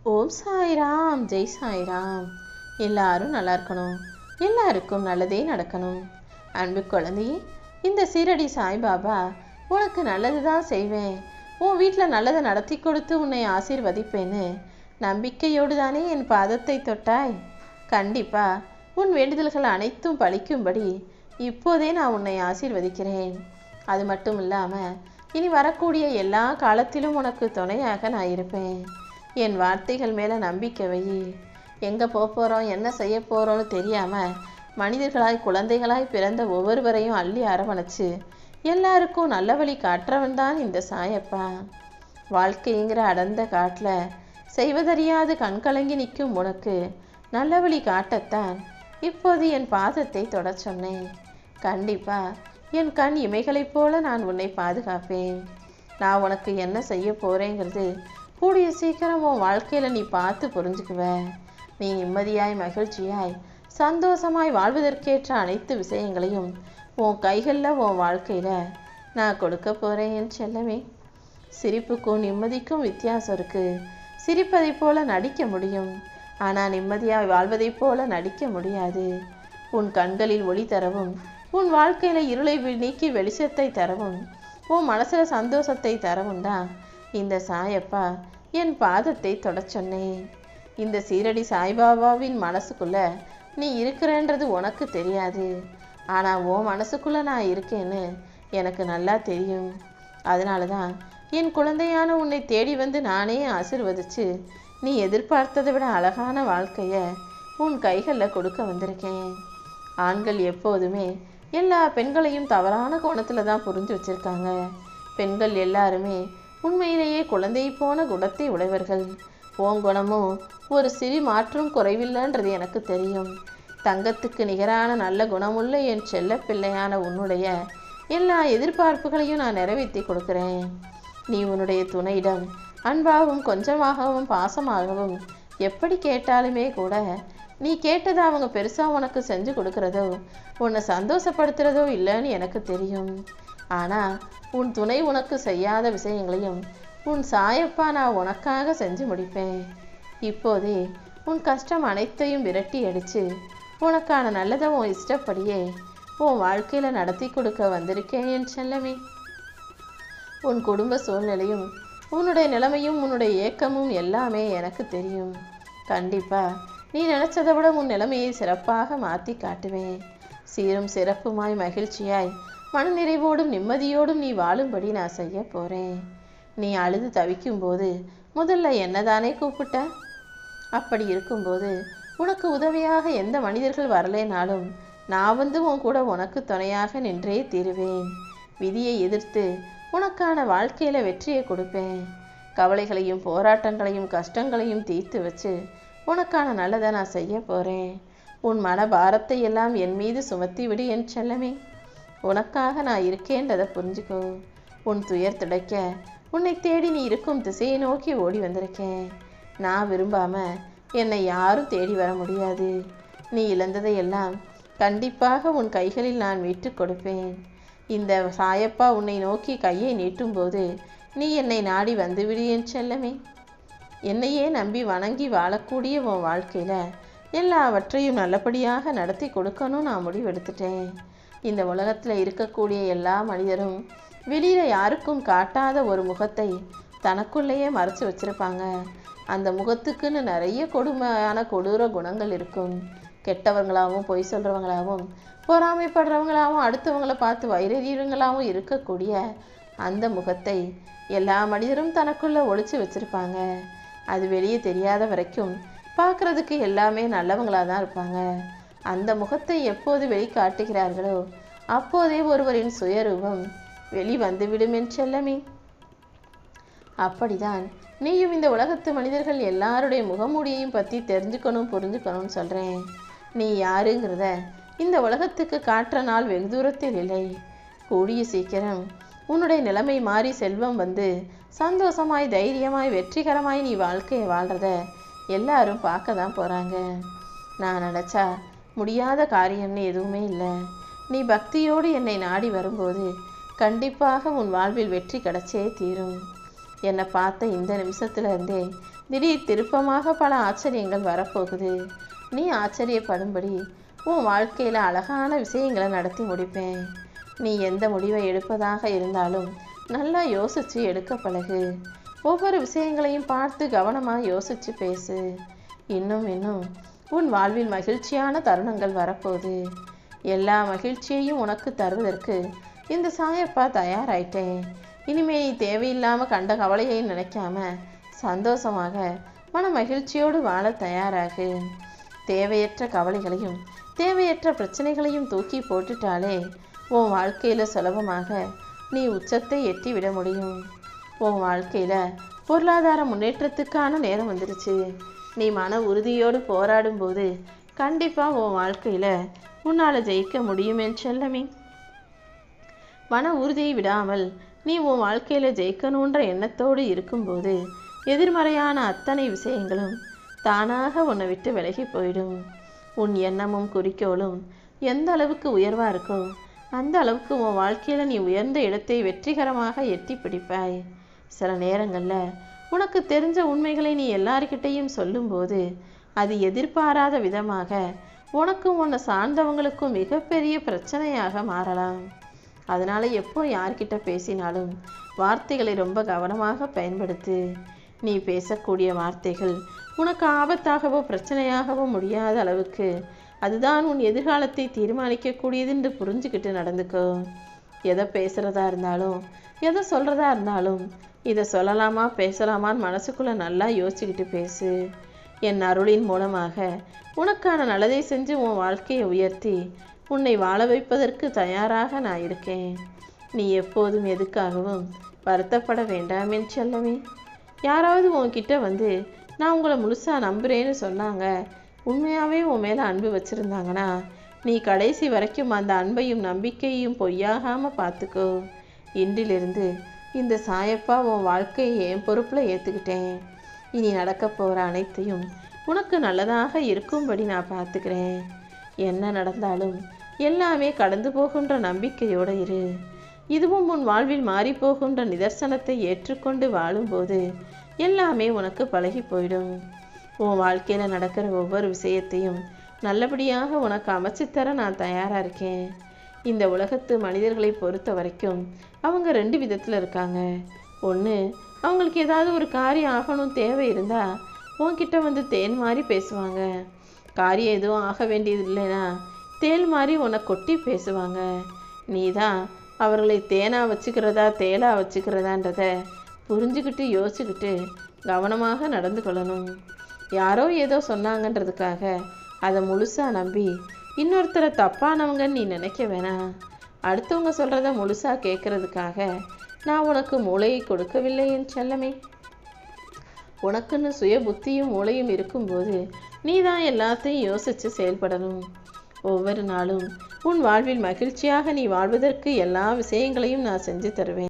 ஓம் சாய்ராம், ஜெய் சாய்ராம். எல்லாரும் நல்லா இருக்கணும், எல்லாருக்கும் நல்லதே நடக்கணும். அன்பு குழந்தையே, இந்த சீரடி சாய்பாபா உனக்கு நல்லது தான் செய்வேன், உன் வீட்டில் நல்லதை நடத்தி கொடுத்து உன்னை ஆசீர்வதிப்பேன்னு நம்பிக்கையோடு தானே என் பாதத்தை தொட்டாய். கண்டிப்பா உன் வேண்டுதல்கள் அனைத்தும் பலிக்கும்படி இப்போதே நான் உன்னை ஆசீர்வதிக்கிறேன். அது மட்டும் இல்லாமல் இனி வரக்கூடிய எல்லா காலத்திலும் உனக்கு துணையாக நான் இருப்பேன். என் வார்த்தைகள் மேலே நம்பிக்கை வை. எங்கே போகிறோம், என்ன செய்ய போகிறோன்னு தெரியாமல் மனிதர்களாய் குழந்தைகளாய் பிறந்த ஒவ்வொருவரையும் அள்ளி அரவணைச்சு எல்லாருக்கும் நல்ல வழி காட்டுறவன் தான் இந்த சாயப்பா. வாழ்க்கைங்கிற அடர்ந்த காட்டில் செய்வதறியாது கண்கலங்கி நிற்கும் உனக்கு நல்ல வழி காட்டத்தான் இப்போது என் பாதத்தை தொட சொன்னேன். கண்டிப்பா என் கண் இமைகளைப் போல நான் உன்னை பாதுகாப்பேன். நான் உனக்கு என்ன செய்ய போகிறேங்கிறது கூடிய சீக்கிரம் உன் வாழ்க்கையில் நீ பார்த்து புரிஞ்சுக்குவ. நீ நிம்மதியாய் மகிழ்ச்சியாய் சந்தோஷமாய் வாழ்வதற்கேற்ற அனைத்து விஷயங்களையும் உன் கைகளில் உன் வாழ்க்கையில் நான் கொடுக்க போகிறேன் என் செல்லமே. சிரிப்புக்கும் நிம்மதிக்கும் வித்தியாசம் இருக்குது. சிரிப்பதை போல நடிக்க முடியும், ஆனால் நிம்மதியாய் வாழ்வதைப் போல நடிக்க முடியாது. உன் கண்களில் ஒளி தரவும், உன் வாழ்க்கையில் இருளை நீக்கி வெளிச்சத்தை தரவும், உன் மனசில் சந்தோஷத்தை தரவும் தான் இந்த சாயப்பா என் பாதத்தை தொட சொன்னேன். இந்த சீரடி சாய்பாபாவின் மனசுக்குள்ள நீ இருக்கிறன்றது உனக்கு தெரியாது, ஆனால் உன் மனசுக்குள்ள நான் இருக்கேன்னு எனக்கு நல்லா தெரியும். அதனால தான் என் குழந்தையான உன்னை தேடி வந்து நானே ஆசீர்வதிச்சு நீ எதிர்பார்த்ததை விட அழகான வாழ்க்கையை உன் கைகளில் கொடுக்க வந்திருக்கேன். ஆண்கள் எப்போதுமே எல்லா பெண்களையும் தவறான கோணத்தில் தான் புரிஞ்சு வச்சுருக்காங்க. பெண்கள் எல்லாருமே உண்மையிலேயே குழந்தை போன குணத்தை உடையவர்கள். உன் குணமும் ஒரு சிறு மாற்றும் குறைவில்லைன்றது எனக்கு தெரியும். தங்கத்துக்கு நிகரான நல்ல குணமுள்ள என் செல்ல பிள்ளையான உன்னுடைய எல்லா எதிர்பார்ப்புகளையும் நான் நிறைவேற்றி கொடுக்குறேன். நீ உன்னுடைய துணையிடம் அன்பாகவும் கொஞ்சமாகவும் பாசமாகவும் எப்படி கேட்டாலுமே கூட நீ கேட்டதை அவங்க பெருசாக உனக்கு செஞ்சு கொடுக்குறதோ உன்னை சந்தோஷப்படுத்துகிறதோ இல்லைன்னு எனக்கு தெரியும். ஆனால் உன் துணை உனக்கு செய்யாத விஷயங்களையும் உன் சாயப்பா நான் உனக்காக செஞ்சு முடிப்பேன். இப்போதே உன் கஷ்டம் அனைத்தையும் விரட்டி அடித்து உனக்கான நல்லதை உன் இஷ்டப்படியே உன் வாழ்க்கையில் நடத்தி கொடுக்க வந்திருக்கேன் என் செல்லமே. உன் குடும்ப சூழ்நிலையும் உன்னுடைய நிலைமையும் உன்னுடைய ஏக்கமும் எல்லாமே எனக்கு தெரியும். கண்டிப்பாக நீ நினச்சதை விட உன் நிலைமையை சிறப்பாக மாற்றி காட்டுவேன். சீரும் சிறப்புமாய் மகிழ்ச்சியாய் மனநிறைவோடும் நிம்மதியோடும் நீ வாழும்படி நான் செய்ய போகிறேன். நீ அழுது தவிக்கும்போது முதல்ல என்னதானே கூப்பிட்ட? அப்படி இருக்கும்போது உனக்கு உதவியாக எந்த மனிதர்கள் வரலேனாலும் நான் வந்து உன் கூட உனக்கு துணையாக நின்றே தீருவேன். விதியை எதிர்த்து உனக்கான வாழ்க்கையில் வெற்றியை கொடுப்பேன். கவலைகளையும் போராட்டங்களையும் கஷ்டங்களையும் தீர்த்து வச்சு உனக்கான நல்லதை நான் செய்ய போகிறேன். உன் மன பாரத்தை எல்லாம் என் மீது சுமத்தி விடு என் செல்லமே. உனக்காக நான் இருக்கேன்றதை புரிஞ்சுக்கோ. உன் துயர் துடைக்க உன்னை தேடி நீ இருக்கும் திசையை நோக்கி ஓடி வந்திருக்கேன். நான் விரும்பாமல் என்னை யாரும் தேடி வர முடியாது. நீ இழந்ததையெல்லாம் கண்டிப்பாக உன் கைகளில் நான் மீட்டு கொடுப்பேன். இந்த சாயப்பா உன்னை நோக்கி கையை நீட்டும்போது நீ என்னை நாடி வந்துவிடு என் செல்லமே. என்னையே நம்பி வணங்கி வாழக்கூடிய உன் வாழ்க்கையில் எல்லாவற்றையும் நல்லபடியாக நடத்தி கொடுக்கணும் நான் முடிவெடுத்துட்டேன். இந்த உலகத்தில் இருக்கக்கூடிய எல்லா மனிதரும் வெளியில் யாருக்கும் காட்டாத ஒரு முகத்தை தனக்குள்ளேயே மறைச்சி வச்சுருப்பாங்க. அந்த முகத்துக்குன்னு நிறைய கொடுமையான கொடூர குணங்கள் இருக்கும். கெட்டவங்களாகவும் பொய் சொல்கிறவங்களாகவும் பொறாமைப்படுறவங்களாகவும் அடுத்தவங்களை பார்த்து வைரதீரங்களாகவும் இருக்கக்கூடிய அந்த முகத்தை எல்லா மனிதரும் தனக்குள்ளே ஒழிச்சு வச்சுருப்பாங்க. அது வெளியே தெரியாத வரைக்கும் பார்க்குறதுக்கு எல்லாமே நல்லவங்களாக தான் இருப்பாங்க. அந்த முகத்தை எப்போது வெளிக்காட்டுகிறார்களோ அப்போதே ஒருவரின் சுயரூபம் வெளி வந்துவிடும் என் செல்லமே. அப்படிதான் நீயும் இந்த உலகத்து மனிதர்கள் எல்லாருடைய முகமூடியையும் பற்றி தெரிஞ்சுக்கணும் புரிஞ்சுக்கணும்னு சொல்கிறேன். நீ யாருங்கிறத இந்த உலகத்துக்கு காட்டுற நாள் வெகு தூரத்தில் இல்லை. கூடிய சீக்கிரம் உன்னுடைய நிலைமை மாறி செல்வம் வந்து சந்தோஷமாய் தைரியமாய் வெற்றிகரமாய் நீ வாழ்க்கையை வாழ்கிறத எல்லாரும் பார்க்க தான் போகிறாங்க. நான் நினச்சா முடியாத காரியம்னு எதுவுமே இல்லை. நீ பக்தியோடு என்னை நாடி வரும்போது கண்டிப்பாக உன் வாழ்வில் வெற்றி கிடைச்சே தீரும். என்னை பார்த்த இந்த நிமிஷத்துல இருந்தே திடீர் திருப்பமாக பல ஆச்சரியங்கள் வரப்போகுது. நீ ஆச்சரியப்படும்படி உன் வாழ்க்கையில் அழகான விஷயங்களை நடத்தி முடிப்பேன். நீ எந்த முடிவை எடுப்பதாக இருந்தாலும் நல்லா யோசித்து எடுக்க பழகு. ஒவ்வொரு விஷயங்களையும் பார்த்து கவனமாக யோசித்து பேசு. இன்னும் இன்னும் உன் வாழ்வில் மகிழ்ச்சியான தருணங்கள் வரப்போகுது. எல்லா மகிழ்ச்சியையும் உனக்கு தருவதற்கு இந்த சாயப்பா தயாராயிட்டேன். இனிமே நீ தேவையில்லாமல் கண்ட கவலையை நினைக்காம சந்தோஷமாக மன மகிழ்ச்சியோடு வாழ தயாராகு. தேவையற்ற கவலைகளையும் தேவையற்ற பிரச்சனைகளையும் தூக்கி போட்டுட்டாலே உன் வாழ்க்கையில் சுலபமாக நீ உச்சத்தை எட்டி விட முடியும். உன் வாழ்க்கையில் பொருளாதார முன்னேற்றத்துக்கான நேரம் வந்துடுச்சு. நீ மன உறுதியோடு போராடும்போது கண்டிப்பாக உன் வாழ்க்கையில் உன்னால் ஜெயிக்க முடியும் என் செல்லமே. மன உறுதியை விடாமல் நீ உன் வாழ்க்கையில் ஜெயிக்கணுன்ற எண்ணத்தோடு இருக்கும்போது எதிர்மறையான அத்தனை விஷயங்களும் தானாக உன்னை விட்டு விலகி போயிடும். உன் எண்ணமும் குறிக்கோளும் எந்த அளவுக்கு உயர்வாக இருக்கோ அந்த அளவுக்கு உன் வாழ்க்கையில் நீ உயர்ந்த இடத்தை வெற்றிகரமாக எட்டி பிடிப்பாய். சில நேரங்களில் உனக்கு தெரிஞ்ச உண்மைகளை நீ எல்லார்கிட்டையும் சொல்லும்போது அது எதிர்பாராத விதமாக உனக்கும் உன்னை சார்ந்தவங்களுக்கும் மிகப்பெரிய பிரச்சனையாக மாறலாம். அதனால் எப்போ யார்கிட்ட பேசினாலும் வார்த்தைகளை ரொம்ப கவனமாக பயன்படுத்து. நீ பேசக்கூடிய வார்த்தைகள் உனக்கு ஆபத்தாகவோ பிரச்சனையாகவோ முடியாத அளவுக்கு அதுதான் உன் எதிர்காலத்தை தீர்மானிக்கக்கூடியது என்று புரிஞ்சுக்கிட்டு நடந்துக்கோ. எதை பேசுகிறதா இருந்தாலும் எதை சொல்கிறதா இருந்தாலும் இதை சொல்லலாமா பேசலாமான்னு மனசுக்குள்ளே நல்லா யோசிச்சுக்கிட்டு பேசு. என் அருளின் மூலமாக உனக்கான நல்லதை செஞ்சு உன் வாழ்க்கையை உயர்த்தி உன்னை வாழ வைப்பதற்கு தயாராக நான் இருக்கேன். நீ எப்போதும் எதுக்காகவும் வருத்தப்பட வேண்டாம் என் செல்லமே. யாராவது உன்கிட்ட வந்து நான் உங்களை முழுசாக நம்புகிறேன்னு சொன்னாங்க, உண்மையாகவே உன் மேலே அன்பு வச்சுருந்தாங்கன்னா நீ கடைசி வரைக்கும் அந்த அன்பையும் நம்பிக்கையும் பொய்யாகாமல் பார்த்துக்கோ. இன்றிலிருந்து இந்த சாயப்பா உன் வாழ்க்கையை என் பொறுப்பில் ஏற்றுக்கிட்டேன். இனி நடக்க போகிற அனைத்தையும் உனக்கு நல்லதாக இருக்கும்படி நான் பார்த்துக்கிறேன். என்ன நடந்தாலும் எல்லாமே கடந்து போகின்ற நம்பிக்கையோடு இரு. இதுவும் உன் வாழ்வில் மாறி போகின்ற நிதர்சனத்தை ஏற்றுக்கொண்டு வாழும்போது எல்லாமே உனக்கு பழகி போயிடும். உன் வாழ்க்கையில் நடக்கிற ஒவ்வொரு விஷயத்தையும் நல்லபடியாக உனக்கு அமைச்சுத்தர நான் தயாராக இருக்கேன். இந்த உலகத்து மனிதர்களை பொறுத்த வரைக்கும் அவங்க 2 விதத்தில் இருக்காங்க. ஒன்று, அவங்களுக்கு ஏதாவது ஒரு காரியம் ஆகணும் தேவை இருந்தால் உன்கிட்ட வந்து தேன் மாதிரி பேசுவாங்க. காரியம் எதுவும் ஆக வேண்டியது இல்லைன்னா தேல் மாதிரி உன்னை கொட்டி பேசுவாங்க. நீ தான் அவர்களை தேனாக வச்சுக்கிறதா தேலாக வச்சுக்கிறதான்றத புரிஞ்சுக்கிட்டு யோசிச்சுக்கிட்டு கவனமாக நடந்து கொள்ளணும். யாரோ ஏதோ சொன்னாங்கன்றதுக்காக அதை முழுசாக நம்பி இன்னொருத்தரை தப்பானவங்கன்னு நீ நினைக்க வேணாம். அடுத்தவங்க சொல்கிறத முழுசாக கேட்குறதுக்காக நான் உனக்கு மூளையை கொடுக்கவில்லை என் செல்லமே. உனக்குன்னு சுய புத்தியும் மூளையும் இருக்கும்போது நீ தான் எல்லாத்தையும் யோசித்து செயல்படணும். ஒவ்வொரு நாளும் உன் வாழ்வில் மகிழ்ச்சியாக நீ வாழ்வதற்கு எல்லா விஷயங்களையும் நான் செஞ்சு தருவேன்.